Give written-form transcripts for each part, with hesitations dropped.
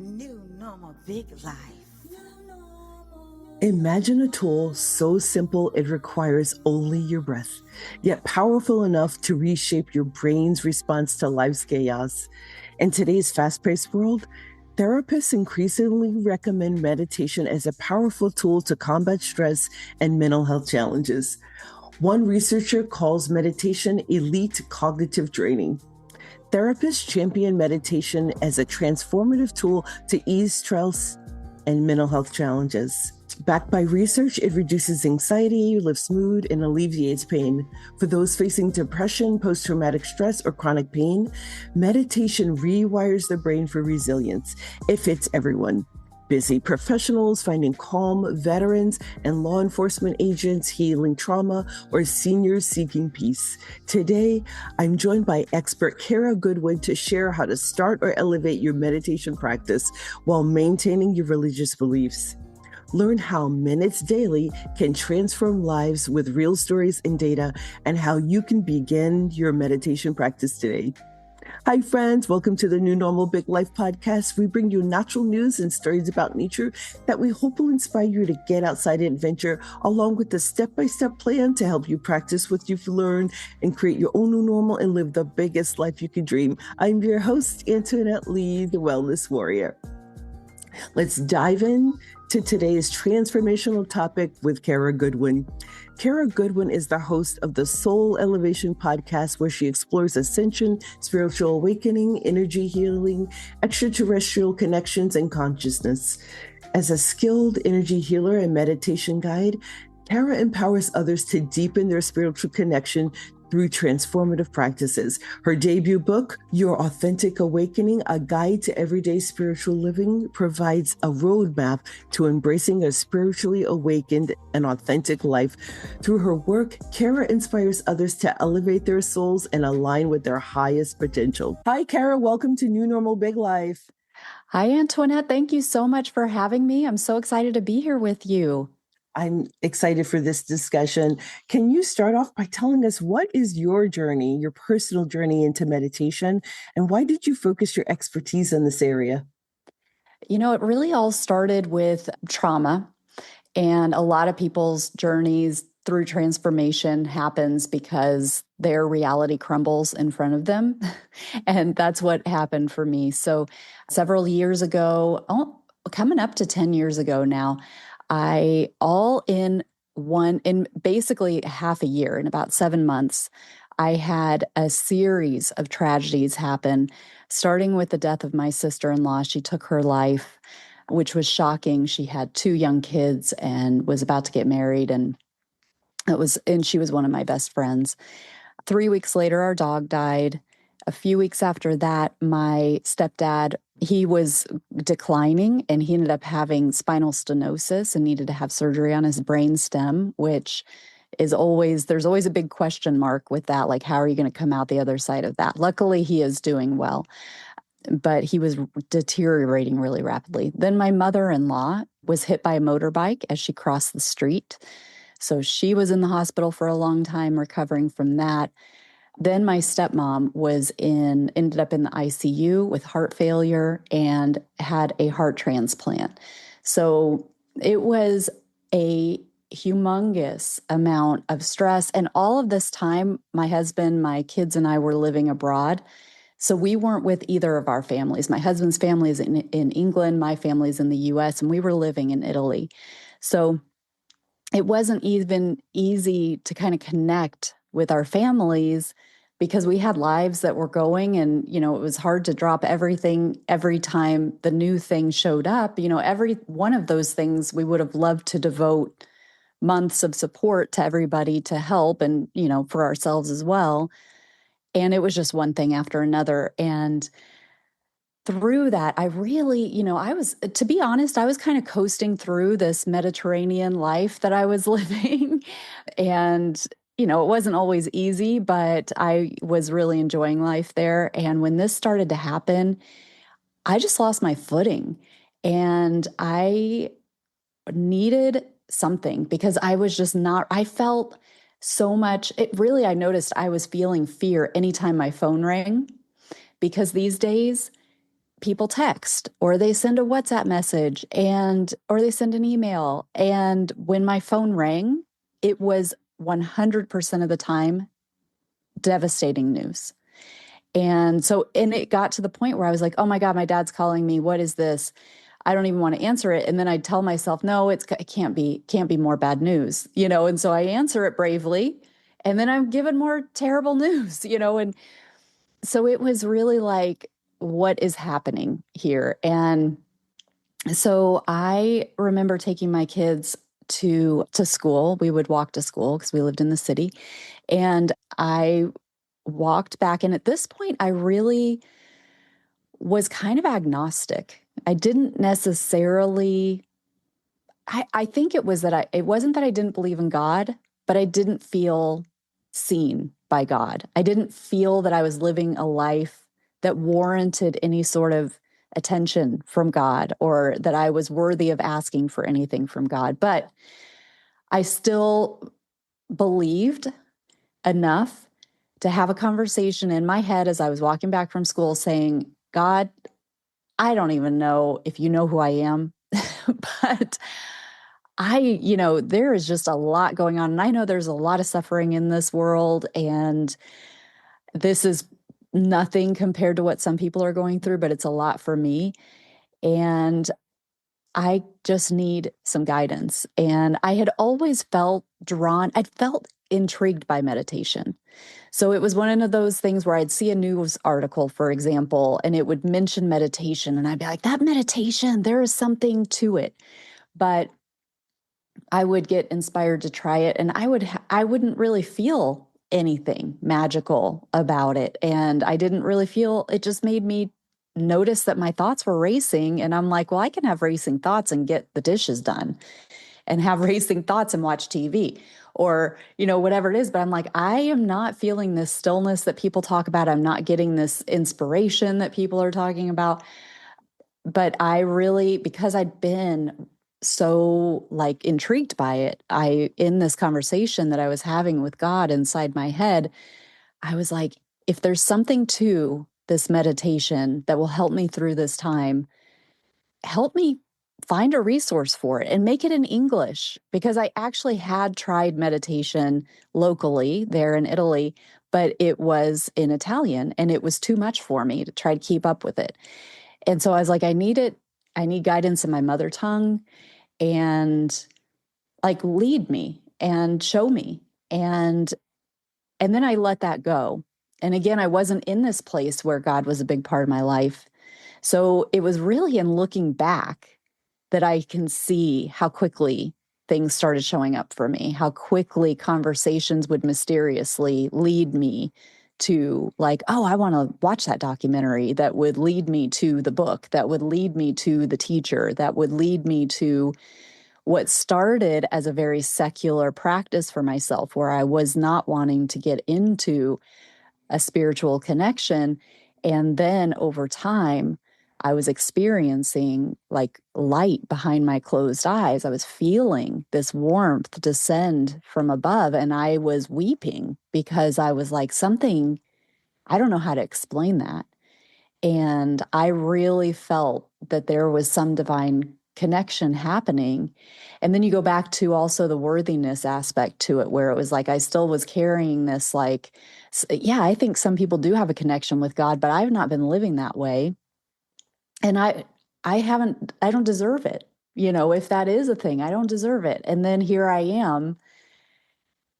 New normal big life. Imagine a tool so simple it requires only your breath, yet powerful enough to reshape your brain's response to life's chaos. In today's fast-paced world, therapists increasingly recommend meditation as a powerful tool to combat stress and mental health challenges. One researcher calls meditation elite cognitive training. Therapists champion meditation as a transformative tool to ease stress and mental health challenges. Backed by research, it reduces anxiety, lifts mood, and alleviates pain. For those facing depression, post-traumatic stress, or chronic pain, meditation rewires the brain for resilience. It fits everyone. Busy professionals finding calm, veterans and law enforcement agents healing trauma, or seniors seeking peace. Today, I'm joined by expert Kara Goodwin to share how to start or elevate your meditation practice while maintaining your religious beliefs. Learn how minutes daily can transform lives with real stories and data, and how you can begin your meditation practice today. Hi, friends. Welcome to the New Normal Big Life podcast. We bring you natural news and stories about nature that we hope will inspire you to get outside and adventure, along with a step-by-step plan to help you practice what you've learned and create your own new normal and live the biggest life you can dream. I'm your host, Antoinette Lee, the Wellness Warrior. Let's dive in to today's transformational topic with Kara Goodwin. Kara Goodwin is the host of the Soul Elevation podcast, where she explores ascension, spiritual awakening, energy healing, extraterrestrial connections, and consciousness. As a skilled energy healer and meditation guide, Kara empowers others to deepen their spiritual connection through transformative practices. Her debut book, Your Authentic Awakening, A Guide to Everyday Spiritual Living, provides a roadmap to embracing a spiritually awakened and authentic life. Through her work, Kara inspires others to elevate their souls and align with their highest potential. Hi, Kara. Welcome to New Normal Big Life. Hi, Antoinette. Thank you so much for having me. I'm so excited to be here with you. I'm excited for this discussion. Can you start off by telling us, what is your journey, your personal journey into meditation, and why did you focus your expertise in this area? You know, it really all started with trauma, and a lot of people's journeys through transformation happens because their reality crumbles in front of them. And that's what happened for me. So several years ago, coming up to 10 years ago now, I all in basically half a year, in about 7 months, I had a series of tragedies happen, starting with the death of my sister-in-law. She took her life, which was shocking. She had 2 young kids and was about to get married, and she was one of my best friends. 3 weeks later, our dog died. A few weeks after that, my stepdad, he was declining, and he ended up having spinal stenosis and needed to have surgery on his brain stem, which there's always a big question mark with that. Like, how are you going to come out the other side of that? Luckily, he is doing well, but he was deteriorating really rapidly. Then my mother-in-law was hit by a motorbike as she crossed the street. So she was in the hospital for a long time recovering from that. Then my stepmom ended up in the ICU with heart failure and had a heart transplant. So it was a humongous amount of stress. And all of this time, my husband, my kids, and I were living abroad. So we weren't with either of our families. My husband's family is in England, my family's in the US, and we were living in Italy. So it wasn't even easy to kind of connect with our families because we had lives that were going, and, it was hard to drop everything every time the new thing showed up. Every one of those things, we would have loved to devote months of support to everybody to help, and, for ourselves as well. And it was just one thing after another. And through that, I really, to be honest, I was kind of coasting through this Mediterranean life that I was living. And, it wasn't always easy, but I was really enjoying life there. And when this started to happen, I just lost my footing, and I needed something because I was just I felt so much. I noticed I was feeling fear anytime my phone rang, because these days people text or they send a WhatsApp message or they send an email. And when my phone rang, it was 100% of the time devastating news. And it got to the point where I was like, oh my God, my dad's calling me. What is this? I don't even want to answer it. And then I'd tell myself, no, it can't be more bad news, And so I answer it bravely, and then I'm given more terrible news, And so it was really like, what is happening here? And so I remember taking my kids to school. We would walk to school because we lived in the city. And I walked back. And at this point, I really was kind of agnostic. I didn't necessarily, I think it was that it wasn't that I didn't believe in God, but I didn't feel seen by God. I didn't feel that I was living a life that warranted any sort of attention from God or that I was worthy of asking for anything from God. But I still believed enough to have a conversation in my head as I was walking back from school saying, God, I don't even know if you know who I am, but there is just a lot going on. And I know there's a lot of suffering in this world. And this is nothing compared to what some people are going through, but it's a lot for me. And I just need some guidance. And I had always felt intrigued by meditation. So it was one of those things where I'd see a news article, for example, and it would mention meditation. And I'd be like, that meditation, there is something to it. But I would get inspired to try it, and I wouldn't really feel anything magical about it. And I didn't really feel, it just made me notice that my thoughts were racing. And I'm like, well, I can have racing thoughts and get the dishes done, and have racing thoughts and watch TV or, whatever it is. But I'm like, I am not feeling this stillness that people talk about. I'm not getting this inspiration that people are talking about. But I really, because I'd been so like intrigued by it, in this conversation that I was having with God inside my head, I was like, if there's something to this meditation that will help me through this time, help me find a resource for it and make it in English, because I actually had tried meditation locally there in Italy, but it was in Italian and it was too much for me to try to keep up with it. And so I was like, I need guidance in my mother tongue, and like lead me and show me. And then I let that go. And again, I wasn't in this place where God was a big part of my life. So it was really in looking back that I can see how quickly things started showing up for me, how quickly conversations would mysteriously lead me to like, oh, I want to watch that documentary, that would lead me to the book, that would lead me to the teacher, that would lead me to what started as a very secular practice for myself, where I was not wanting to get into a spiritual connection. And then over time, I was experiencing like light behind my closed eyes. I was feeling this warmth descend from above, and I was weeping because I was like, something, I don't know how to explain that. And I really felt that there was some divine connection happening. And then you go back to also the worthiness aspect to it, where it was like I still was carrying this like, yeah, I think some people do have a connection with God, but I've not been living that way. And I don't deserve it. If that is a thing, I don't deserve it. And then here I am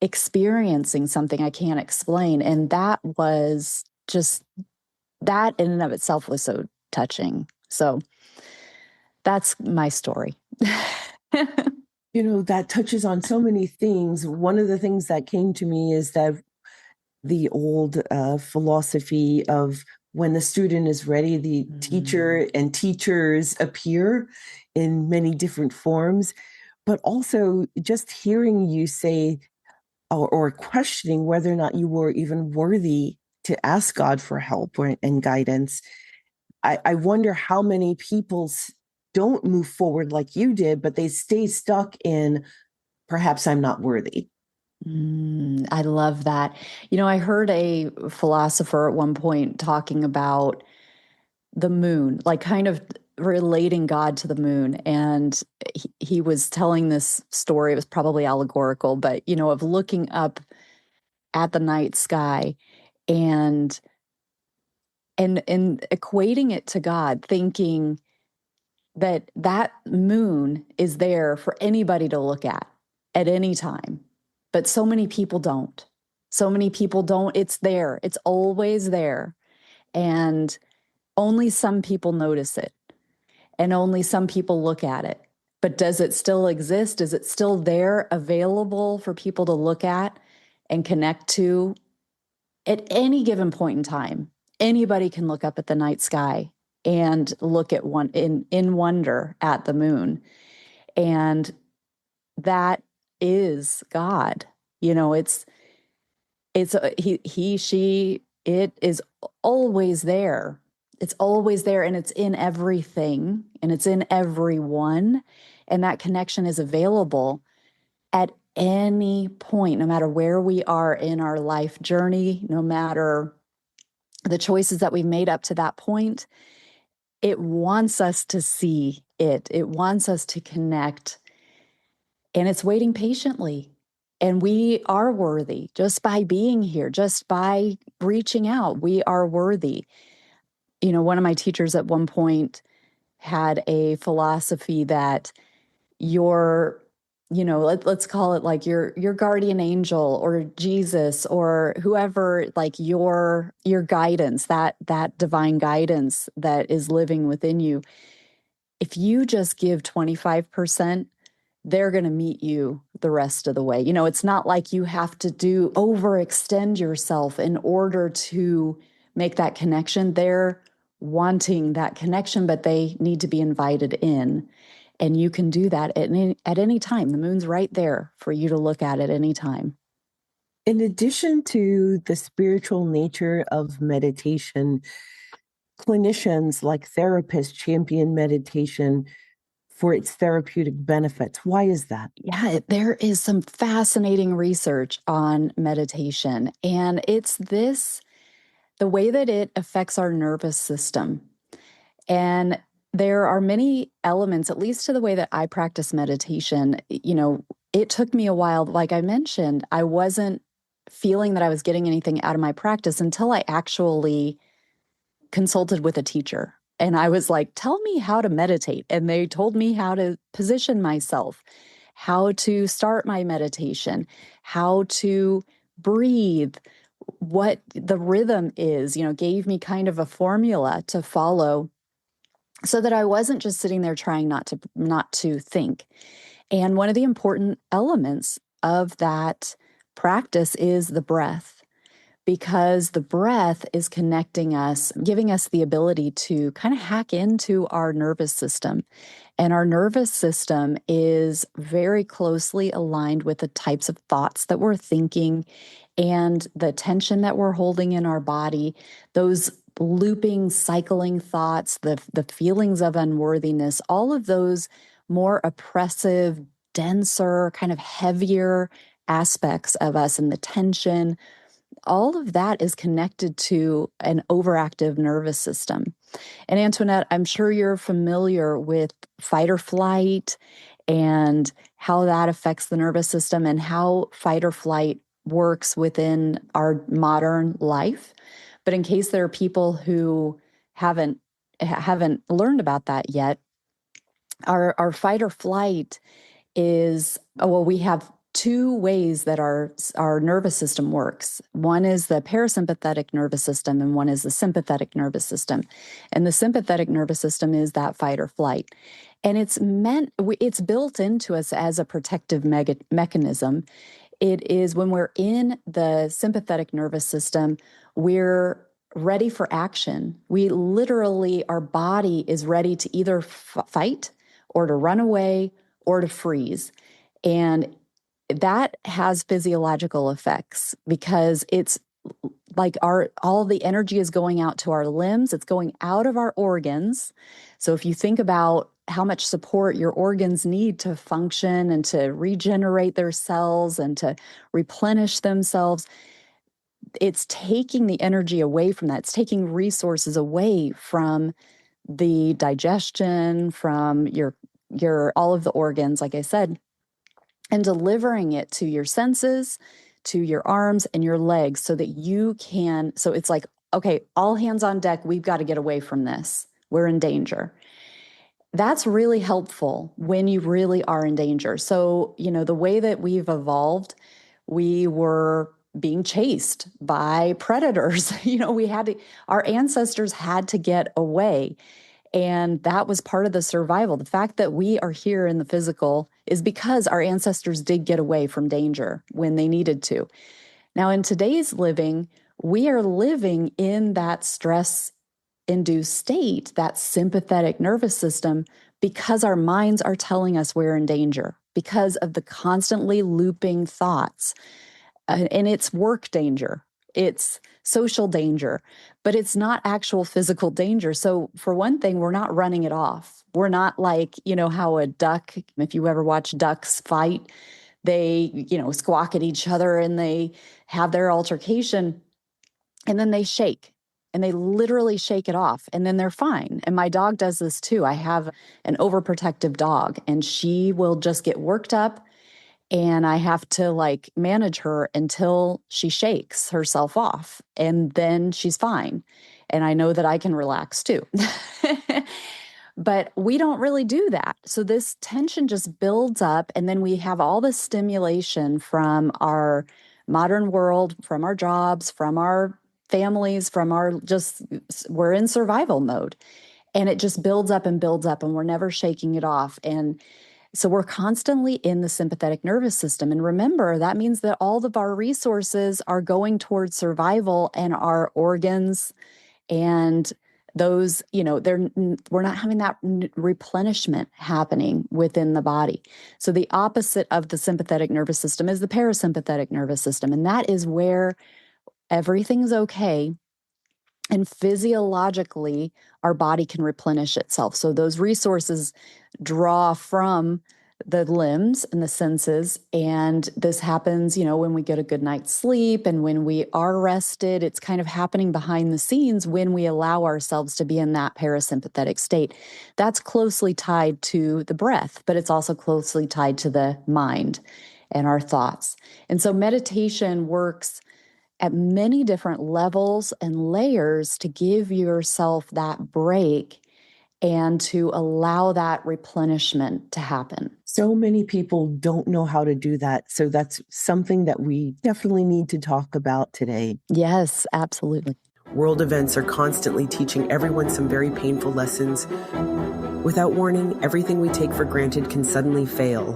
experiencing something I can't explain. And that was just, that in and of itself was so touching. So that's my story. That touches on so many things. One of the things that came to me is that the old philosophy of when the student is ready, the teacher and teachers appear in many different forms. But also just hearing you say or questioning whether or not you were even worthy to ask God for help and guidance. I wonder how many people don't move forward like you did, but they stay stuck in perhaps I'm not worthy. I love that. I heard a philosopher at one point talking about the moon, like kind of relating God to the moon. And he was telling this story, it was probably allegorical, but, of looking up at the night sky and equating it to God, thinking that moon is there for anybody to look at any time. But so many people don't. So many people don't. It's there. It's always there. And only some people notice it. And only some people look at it. But does it still exist? Is it still there, available for people to look at and connect to at any given point in time? Anybody can look up at the night sky and look at one in wonder at the moon. And that is God. It's he, she, it is always there. It's always there, and it's in everything, and it's in everyone. And that connection is available at any point, no matter where we are in our life journey, no matter the choices that we've made up to that point. It wants us to see it. It wants us to connect, and it's waiting patiently. And we are worthy just by being here, just by reaching out. We are worthy. One of my teachers at one point had a philosophy that let's call it like your guardian angel or Jesus or whoever, like your guidance, that divine guidance that is living within you. If you just give 25%, they're going to meet you the rest of the way. It's not like you have to overextend yourself in order to make that connection. They're wanting that connection, but they need to be invited in. And you can do that at any time. The moon's right there for you to look at any time. In addition to the spiritual nature of meditation, clinicians like therapists champion meditation for its therapeutic benefits. Why is that? Yeah, there is some fascinating research on meditation, and it's the way that it affects our nervous system. And there are many elements, at least to the way that I practice meditation. It took me a while. Like I mentioned, I wasn't feeling that I was getting anything out of my practice until I actually consulted with a teacher. And I was like, tell me how to meditate. And they told me how to position myself, how to start my meditation, how to breathe, what the rhythm is, gave me kind of a formula to follow so that I wasn't just sitting there trying not to think. And one of the important elements of that practice is the breath, because the breath is connecting us, giving us the ability to kind of hack into our nervous system. And our nervous system is very closely aligned with the types of thoughts that we're thinking and the tension that we're holding in our body, those looping, cycling thoughts, the feelings of unworthiness, all of those more oppressive, denser, kind of heavier aspects of us, and the tension, all of that is connected to an overactive nervous system. And Antoinette, I'm sure you're familiar with fight or flight and how that affects the nervous system and how fight or flight works within our modern life. But in case there are people who haven't learned about that yet, our fight or flight is, we have two ways that our nervous system works. One is the parasympathetic nervous system, and one is the sympathetic nervous system. And the sympathetic nervous system is that fight or flight. And it's built into us as a protective mechanism. It is when we're in the sympathetic nervous system, we're ready for action. We literally, our body is ready to either fight or to run away or to freeze. And that has physiological effects because it's like all the energy is going out to our limbs. It's going out of our organs. So if you think about how much support your organs need to function and to regenerate their cells and to replenish themselves, it's taking the energy away from that. It's taking resources away from the digestion, from your all of the organs, like I said, and delivering it to your senses, to your arms and your legs so that you can. So it's like, okay, all hands on deck. We've got to get away from this. We're in danger. That's really helpful when you really are in danger. So, the way that we've evolved, we were being chased by predators. Our ancestors had to get away. And that was part of the survival. The fact that we are here in the physical is because our ancestors did get away from danger when they needed to. Now, in today's living, we are living in that stress-induced state, that sympathetic nervous system, because our minds are telling us we're in danger because of the constantly looping thoughts. And it's work danger. It's social danger, but it's not actual physical danger. So for one thing, we're not running it off. We're not like, how a duck, if you ever watch ducks fight, they, squawk at each other and they have their altercation and then they shake and they literally shake it off and then they're fine. And my dog does this too. I have an overprotective dog and she will just get worked up. And I have to manage her until she shakes herself off and then she's fine. And I know that I can relax too. But we don't really do that. So this tension just builds up and then we have all this stimulation from our modern world, from our jobs, from our families, we're in survival mode. And it just builds up and we're never shaking it off. And so we're constantly in the sympathetic nervous system. And remember, that means that all of our resources are going towards survival and our organs and those, we're not having that replenishment happening within the body. So the opposite of the sympathetic nervous system is the parasympathetic nervous system. And that is where everything's okay. And physiologically, our body can replenish itself. So those resources draw from the limbs and the senses. And this happens, when we get a good night's sleep and when we are rested. It's kind of happening behind the scenes when we allow ourselves to be in that parasympathetic state. That's closely tied to the breath, but it's also closely tied to the mind and our thoughts. And so meditation works at many different levels and layers to give yourself that break and to allow that replenishment to happen. So many people don't know how to do that. So that's something that we definitely need to talk about today. Yes, absolutely. World events are constantly teaching everyone some very painful lessons. Without warning, everything we take for granted can suddenly fail.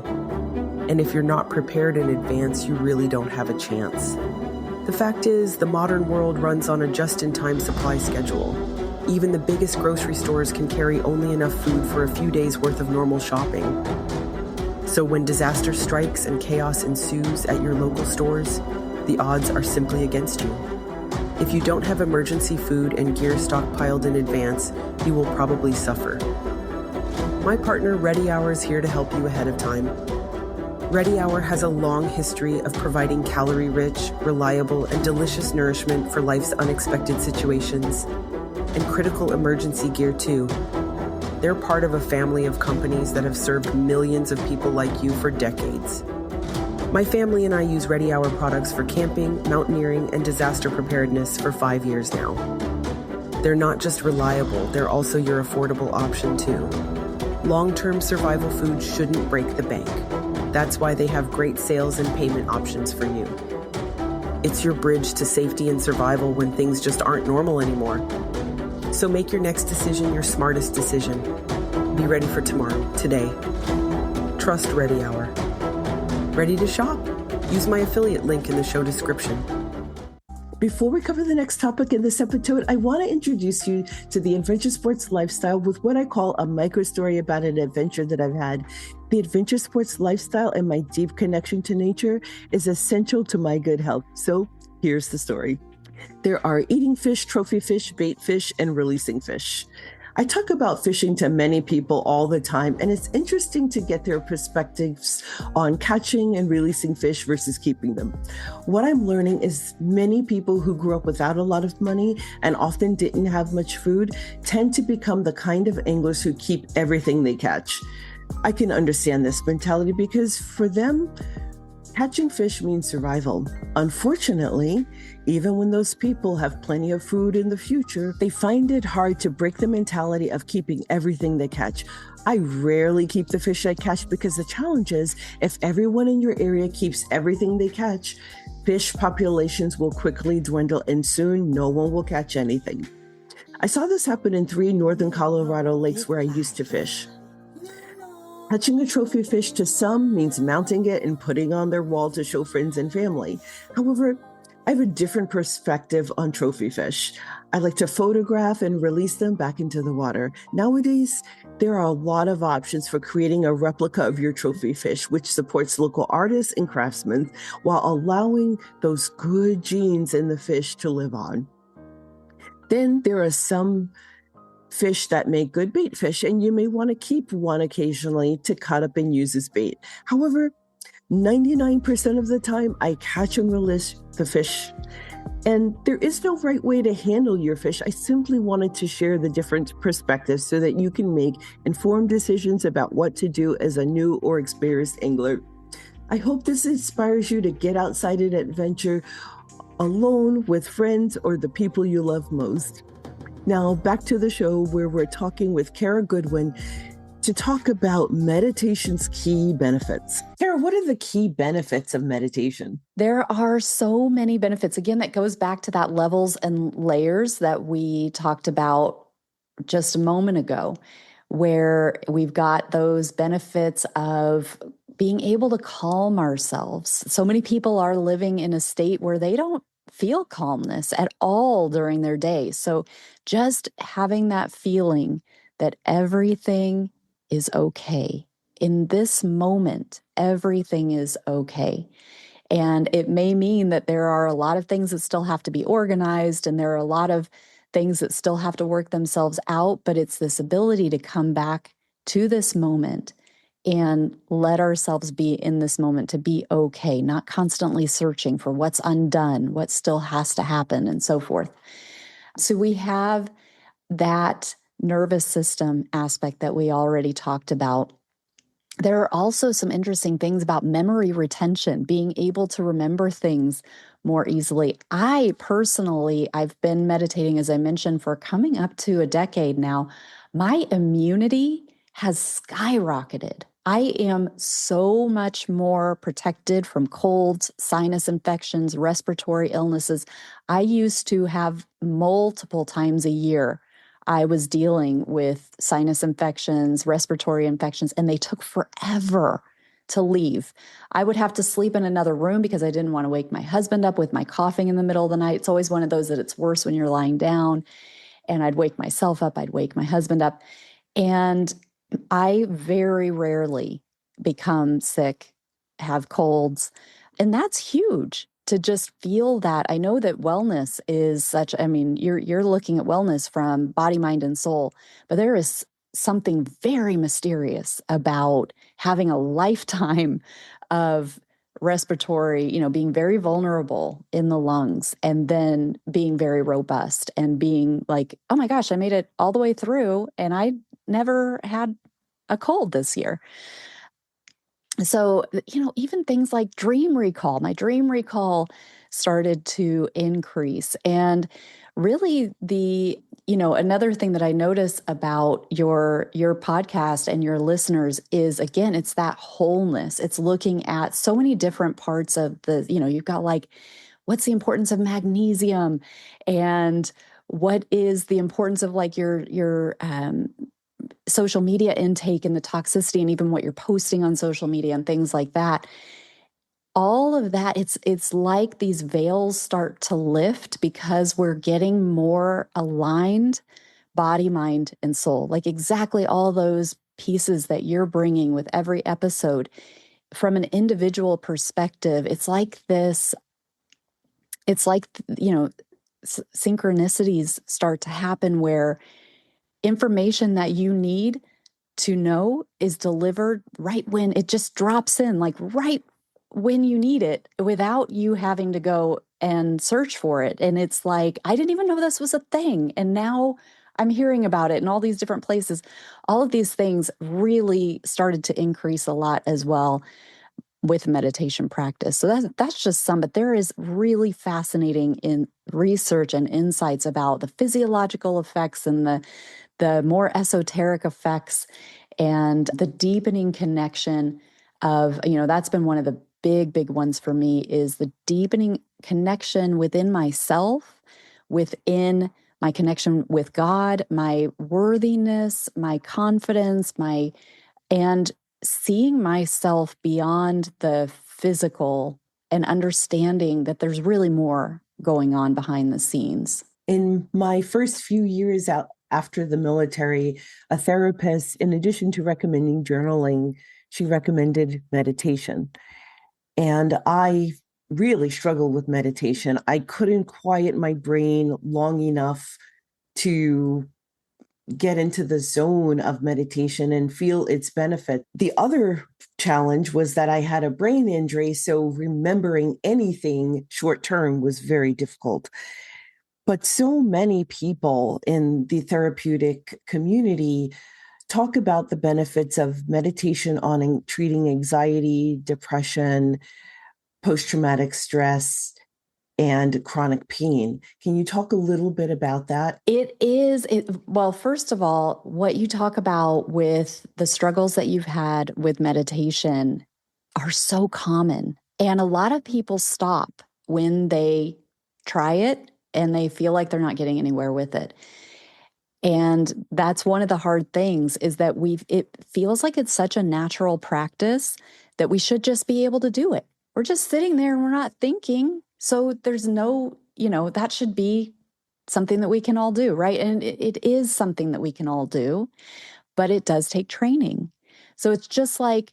And if you're not prepared in advance, you really don't have a chance. The fact is, the modern world runs on a just-in-time supply schedule. Even the biggest grocery stores can carry only enough food for a few days' worth of normal shopping. So when disaster strikes and chaos ensues at your local stores, the odds are simply against you. If you don't have emergency food and gear stockpiled in advance, you will probably suffer. My partner, Ready Hour, is here to help you ahead of time. Ready Hour has a long history of providing calorie-rich, reliable, and delicious nourishment for life's unexpected situations, and critical emergency gear too. They're part of a family of companies that have served millions of people like you for decades. My family and I use Ready Hour products for camping, mountaineering, and disaster preparedness for 5 years now. They're not just reliable, they're also your affordable option too. Long-term survival food shouldn't break the bank. That's why they have great sales and payment options for you. It's your bridge to safety and survival when things just aren't normal anymore. So make your next decision your smartest decision. Be ready for tomorrow, today. Trust Ready Hour. Ready to shop? Use my affiliate link in the show description. Before we cover the next topic in this episode, I want to introduce you to the adventure sports lifestyle with what I call a micro story about an adventure that I've had. The adventure sports lifestyle and my deep connection to nature is essential to my good health. So here's the story. There are eating fish, trophy fish, bait fish, and releasing fish. I talk about fishing to many people all the time, and it's interesting to get their perspectives on catching and releasing fish versus keeping them. What I'm learning is many people who grew up without a lot of money and often didn't have much food tend to become the kind of anglers who keep everything they catch. I can understand this mentality because for them, catching fish means survival. Unfortunately, even when those people have plenty of food in the future, they find it hard to break the mentality of keeping everything they catch. I rarely keep the fish I catch because the challenge is if everyone in your area keeps everything they catch, fish populations will quickly dwindle and soon no one will catch anything. I saw this happen in 3 northern Colorado lakes where I used to fish. Catching a trophy fish to some means mounting it and putting on their wall to show friends and family. However, I have a different perspective on trophy fish. I like to photograph and release them back into the water. Nowadays, there are a lot of options for creating a replica of your trophy fish, which supports local artists and craftsmen while allowing those good genes in the fish to live on. Then there are some fish that make good bait fish, and you may want to keep one occasionally to cut up and use as bait. However, 99% of the time, I catch and release the fish. And there is no right way to handle your fish. I simply wanted to share the different perspectives so that you can make informed decisions about what to do as a new or experienced angler. I hope this inspires you to get outside and adventure alone, with friends, or the people you love most. Now, back to the show where we're talking with Kara Goodwin to talk about meditation's key benefits. Kara, what are the key benefits of meditation? There are so many benefits. Again, that goes back to that levels and layers that we talked about just a moment ago, where we've got those benefits of being able to calm ourselves. So many people are living in a state where they don't feel calmness at all during their day. So just having that feeling that everything is okay. In this moment, everything is okay. And it may mean that there are a lot of things that still have to be organized, and there are a lot of things that still have to work themselves out, but it's this ability to come back to this moment and let ourselves be in this moment, to be okay, not constantly searching for what's undone, what still has to happen, and so forth. So we have that nervous system aspect that we already talked about. There are also some interesting things about memory retention, being able to remember things more easily. I've been meditating, as I mentioned, for coming up to a decade now. My immunity has skyrocketed. I am so much more protected from colds, sinus infections, respiratory illnesses. I used to have multiple times a year I was dealing with sinus infections, respiratory infections, and they took forever to leave. I would have to sleep in another room because I didn't want to wake my husband up with my coughing in the middle of the night. It's always one of those that it's worse when you're lying down. And I'd wake myself up, I'd wake my husband up. And I very rarely become sick, have colds. And that's huge to just feel that. I know that wellness is such, you're looking at wellness from body, mind, and soul, but there is something very mysterious about having a lifetime of respiratory, being very vulnerable in the lungs and then being very robust and being like, oh my gosh, I made it all the way through and I never had a cold this year. So, even things like my dream recall started to increase. And really another thing that I notice about your podcast and your listeners is, again, it's that wholeness. It's looking at so many different parts of you've got like, what's the importance of magnesium, and what is the importance of like your social media intake and the toxicity, and even what you're posting on social media and things like that. All of that, it's like these veils start to lift because we're getting more aligned body, mind, and soul. Like exactly all those pieces that you're bringing with every episode from an individual perspective. It's like this, synchronicities start to happen where information that you need to know is delivered right when it just drops in, like right when you need it, without you having to go and search for it. And it's like, I didn't even know this was a thing. And now I'm hearing about it in all these different places. All of these things really started to increase a lot as well with meditation practice. So that's just some, but there is really fascinating in research and insights about the physiological effects and the more esoteric effects and the deepening connection of, that's been one of the big ones for me, is the deepening connection within myself, within my connection with God, my worthiness, my confidence, and seeing myself beyond the physical and understanding that there's really more going on behind the scenes. In my first few years out after the military, a therapist, in addition to recommending journaling, she recommended meditation. And I really struggled with meditation. I couldn't quiet my brain long enough to get into the zone of meditation and feel its benefit. The other challenge was that I had a brain injury, so remembering anything short term was very difficult. But so many people in the therapeutic community talk about the benefits of meditation on treating anxiety, depression, post-traumatic stress, and chronic pain. Can you talk a little bit about that? Well, first of all, what you talk about with the struggles that you've had with meditation are so common. And a lot of people stop when they try it and they feel like they're not getting anywhere with it. And that's one of the hard things, is that it feels like it's such a natural practice that we should just be able to do it. We're just sitting there and we're not thinking. So there's no, that should be something that we can all do, right? And it is something that we can all do, but it does take training. So it's just like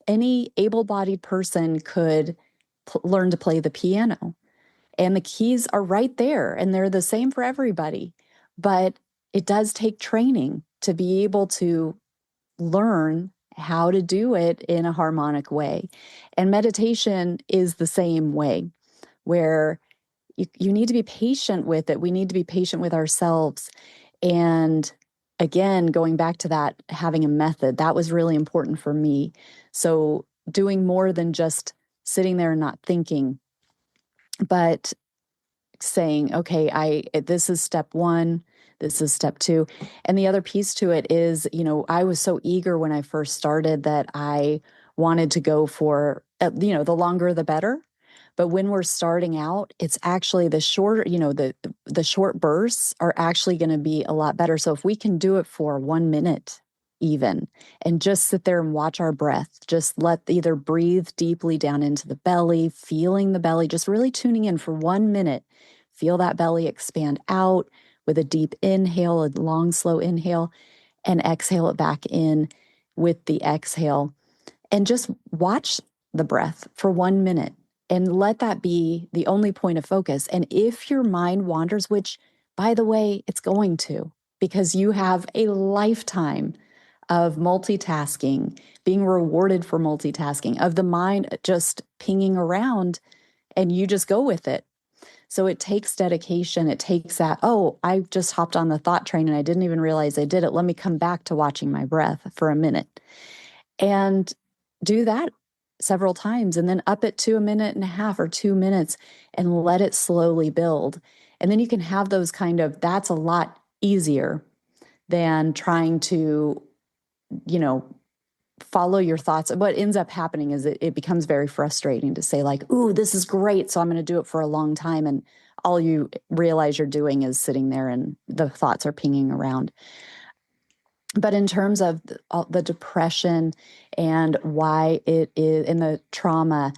any able-bodied person could learn to play the piano. And the keys are right there, and they're the same for everybody. But it does take training to be able to learn how to do it in a harmonic way. And meditation is the same way, where you need to be patient with it. We need to be patient with ourselves. And again, going back to that, having a method, that was really important for me. So doing more than just sitting there and not thinking, but saying, okay, this is step one, this is step two. And the other piece to it is, I was so eager when I first started that I wanted to go for, the longer the better. But when we're starting out, it's actually the shorter, the short bursts are actually going to be a lot better. So if we can do it for 1 minute even, and just sit there and watch our breath, just either breathe deeply down into the belly, feeling the belly, just really tuning in for 1 minute, feel that belly expand out with a deep inhale, a long, slow inhale, and exhale it back in with the exhale. And just watch the breath for 1 minute and let that be the only point of focus. And if your mind wanders, which, by the way, it's going to, because you have a lifetime of multitasking, being rewarded for multitasking, of the mind just pinging around, and you just go with it. So it takes dedication. It takes that, I just hopped on the thought train and I didn't even realize I did it. Let me come back to watching my breath for a minute. And do that several times, and then up it to 1.5 minutes or 2 minutes, and let it slowly build. And then you can have those that's a lot easier than trying to, follow your thoughts. What ends up happening is it becomes very frustrating to say, like, ooh, this is great, so I'm going to do it for a long time. And all you realize you're doing is sitting there and the thoughts are pinging around. But in terms of the depression and why it is, and the trauma,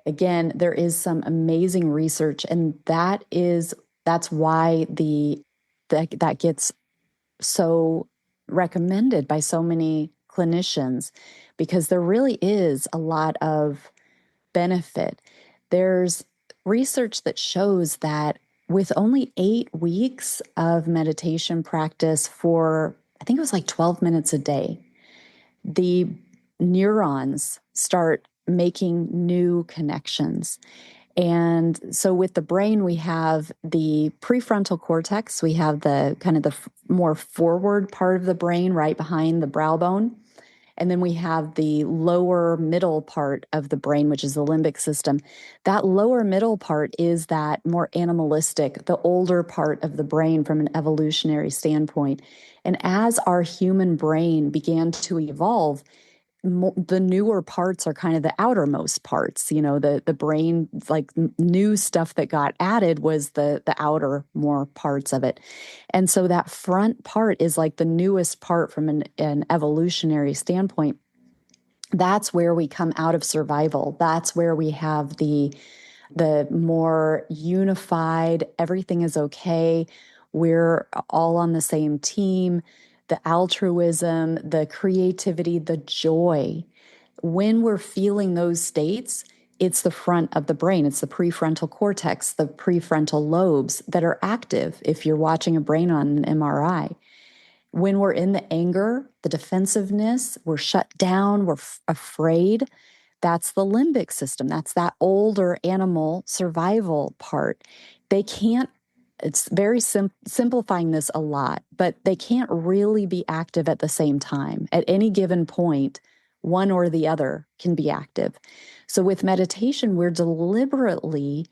again, there is some amazing research, and that's why that gets so recommended by so many clinicians, because there really is a lot of benefit. There's research that shows that with only 8 weeks of meditation practice for I think it was like 12 minutes a day, the neurons start making new connections. And so with the brain, we have the prefrontal cortex. We have the kind of the more forward part of the brain right behind the brow bone. And then we have the lower middle part of the brain, which is the limbic system. That lower middle part is that more animalistic, the older part of the brain from an evolutionary standpoint. And as our human brain began to evolve, the newer parts are kind of the outermost parts. The brain, like new stuff that got added was the outer more parts of it. And so that front part is like the newest part from an evolutionary standpoint. That's where we come out of survival. That's where we have the more unified, everything is okay, we're all on the same team, the altruism, the creativity, the joy. When we're feeling those states, it's the front of the brain. It's the prefrontal cortex, the prefrontal lobes that are active if you're watching a brain on an MRI. When we're in the anger, the defensiveness, we're shut down, we're afraid, that's the limbic system. That's that older animal survival part. They can't, it's very simplifying this a lot, but they can't really be active at the same time. At any given point, one or the other can be active. So with meditation, we're deliberately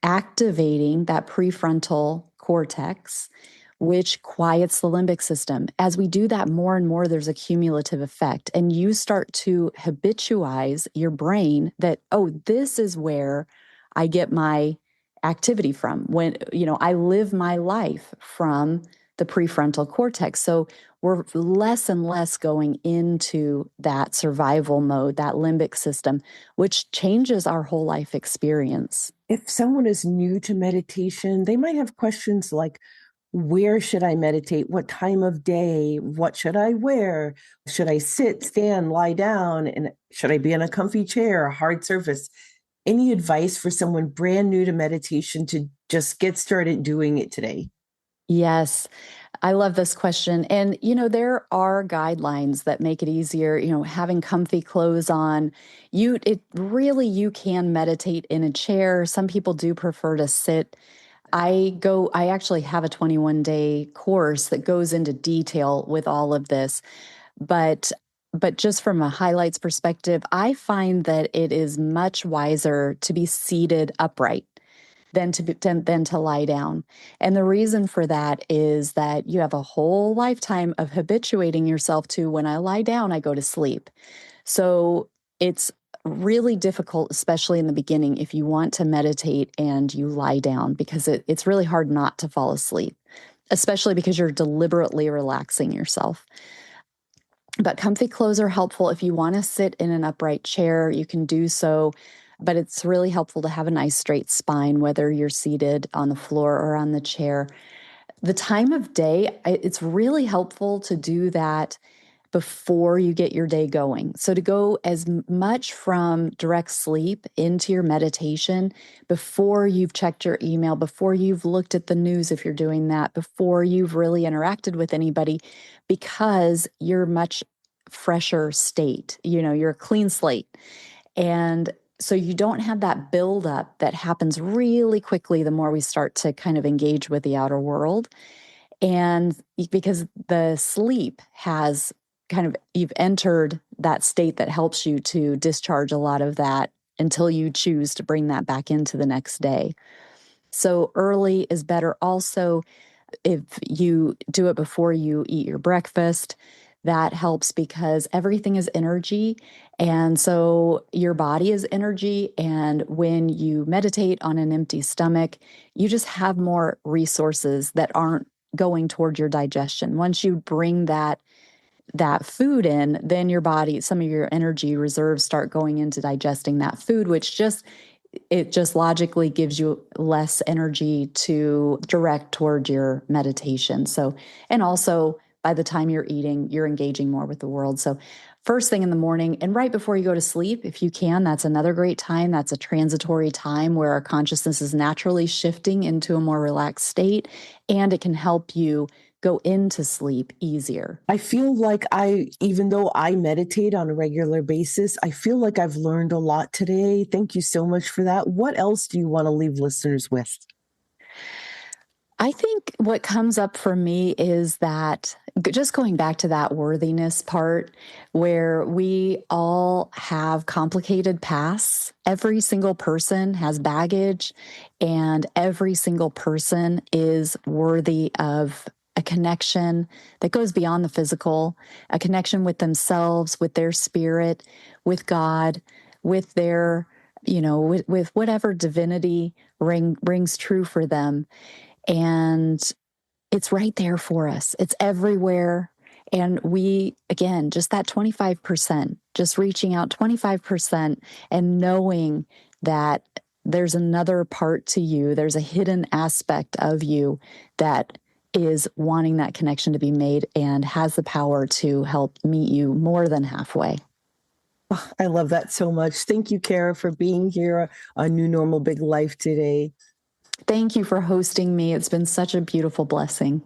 activating that prefrontal cortex, which quiets the limbic system. As we do that more and more, there's a cumulative effect. And you start to habituize your brain that, oh, this is where I get my activity from. When, I live my life from the prefrontal cortex. So we're less and less going into that survival mode, that limbic system, which changes our whole life experience. If someone is new to meditation, they might have questions like, where should I meditate? What time of day? What should I wear? Should I sit, stand, lie down? And should I be in a comfy chair, a hard surface? Any advice for someone brand new to meditation to just get started doing it today? Yes, I love this question. And, there are guidelines that make it easier, having comfy clothes on. You can meditate in a chair. Some people do prefer to sit. I actually have a 21-day course that goes into detail with all of this. But just from a highlights perspective, I find that it is much wiser to be seated upright than to lie down. And the reason for that is that you have a whole lifetime of habituating yourself to, when I lie down, I go to sleep. So it's really difficult, especially in the beginning, if you want to meditate and you lie down, because it's really hard not to fall asleep, especially because you're deliberately relaxing yourself. But comfy clothes are helpful. If you want to sit in an upright chair, you can do so. But it's really helpful to have a nice straight spine, whether you're seated on the floor or on the chair. The time of day, it's really helpful to do that before you get your day going. So to go as much from direct sleep into your meditation before you've checked your email, before you've looked at the news, if you're doing that, before you've really interacted with anybody, because you're much fresher state, you're a clean slate. And so you don't have that buildup that happens really quickly the more we start to kind of engage with the outer world. And because the sleep has you've entered that state that helps you to discharge a lot of that until you choose to bring that back into the next day. So early is better. Also, if you do it before you eat your breakfast, that helps because everything is energy. And so your body is energy. And when you meditate on an empty stomach, you just have more resources that aren't going toward your digestion. Once you bring that food in, then your body, some of your energy reserves start going into digesting that food, which just logically gives you less energy to direct toward your meditation. So, and also by the time you're eating, you're engaging more with the world. So first thing in the morning and right before you go to sleep, if you can, that's another great time. That's a transitory time where our consciousness is naturally shifting into a more relaxed state, and it can help you go into sleep easier. I feel like even though I meditate on a regular basis, I feel like I've learned a lot today. Thank you so much for that. What else do you want to leave listeners with? I think what comes up for me is that just going back to that worthiness part where we all have complicated pasts. Every single person has baggage, and every single person is worthy of a connection that goes beyond the physical, a connection with themselves, with their spirit, with God, with their, with whatever divinity rings true for them. And it's right there for us. It's everywhere. And we, again, just that 25%, just reaching out 25% and knowing that there's another part to you, there's a hidden aspect of you that is wanting that connection to be made and has the power to help meet you more than halfway. Oh, I love that so much. Thank you, Kara, for being here on New Normal Big Life today. Thank you for hosting me. It's been such a beautiful blessing.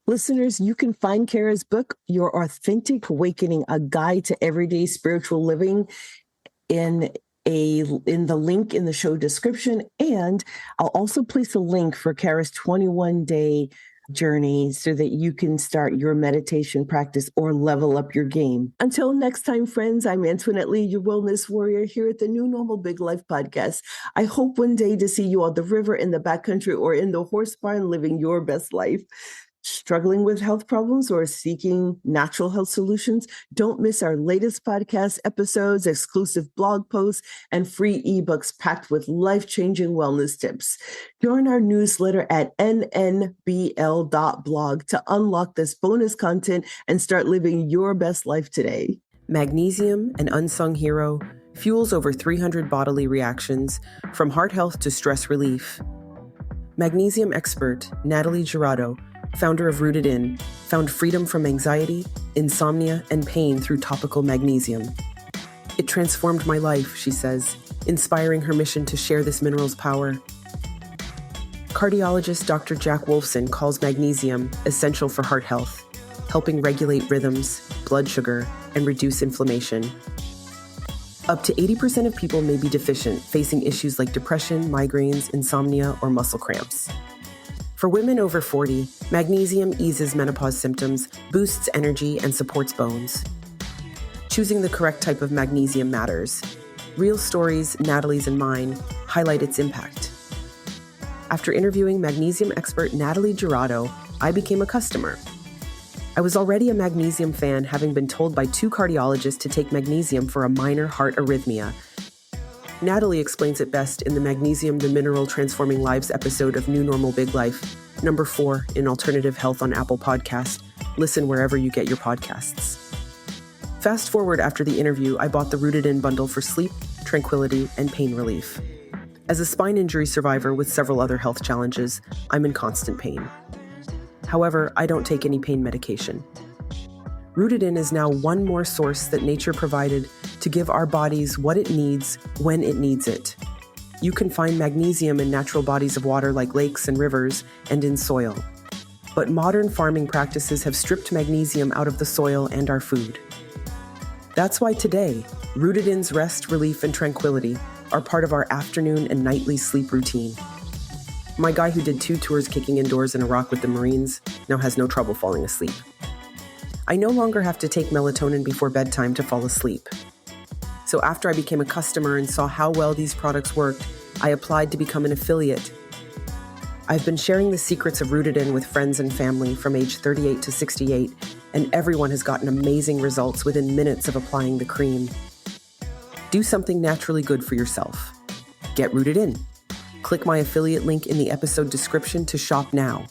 Listeners, you can find Kara's book, Your Authentic Awakening, A Guide to Everyday Spiritual Living, in the link in the show description. And I'll also place a link for Kara's 21-day journey so that you can start your meditation practice or level up your game. Until next time, friends, I'm Antoinette Lee, your wellness warrior here at the New Normal Big Life podcast. I hope one day to see you on the river, in the backcountry, or in the horse barn living your best life. Struggling with health problems or seeking natural health solutions? Don't miss our latest podcast episodes, exclusive blog posts, and free ebooks packed with life-changing wellness tips. Join our newsletter at nnbl.blog to unlock this bonus content and start living your best life today. Magnesium, an unsung hero, fuels over 300 bodily reactions, from heart health to stress relief. Magnesium expert Natalie Girardo, founder of Rooted In, found freedom from anxiety, insomnia, and pain through topical magnesium. It transformed my life, she says, inspiring her mission to share this mineral's power. Cardiologist Dr. Jack Wolfson calls magnesium essential for heart health, helping regulate rhythms, blood sugar, and reduce inflammation. Up to 80% of people may be deficient, facing issues like depression, migraines, insomnia, or muscle cramps. For women over 40, magnesium eases menopause symptoms, boosts energy, and supports bones. Choosing the correct type of magnesium matters. Real stories, Natalie's and mine, highlight its impact. After interviewing magnesium expert Natalie Girardo, I became a customer. I was already a magnesium fan, having been told by 2 cardiologists to take magnesium for a minor heart arrhythmia. Natalie explains it best in the Magnesium, the Mineral Transforming Lives episode of New Normal Big Life, number 4 in Alternative Health on Apple Podcast. Listen wherever you get your podcasts. Fast forward after the interview, I bought the Rooted In bundle for sleep, tranquility, and pain relief. As a spine injury survivor with several other health challenges, I'm in constant pain. However, I don't take any pain medication. Rooted In is now one more source that nature provided to give our bodies what it needs when it needs it. You can find magnesium in natural bodies of water like lakes and rivers and in soil. But modern farming practices have stripped magnesium out of the soil and our food. That's why today, Rooted In's rest, relief, and tranquility are part of our afternoon and nightly sleep routine. My guy who did 2 tours kicking indoors in Iraq with the Marines now has no trouble falling asleep. I no longer have to take melatonin before bedtime to fall asleep. So after I became a customer and saw how well these products worked, I applied to become an affiliate. I've been sharing the secrets of Rooted In with friends and family from age 38 to 68, and everyone has gotten amazing results within minutes of applying the cream. Do something naturally good for yourself. Get Rooted In. Click my affiliate link in the episode description to shop now.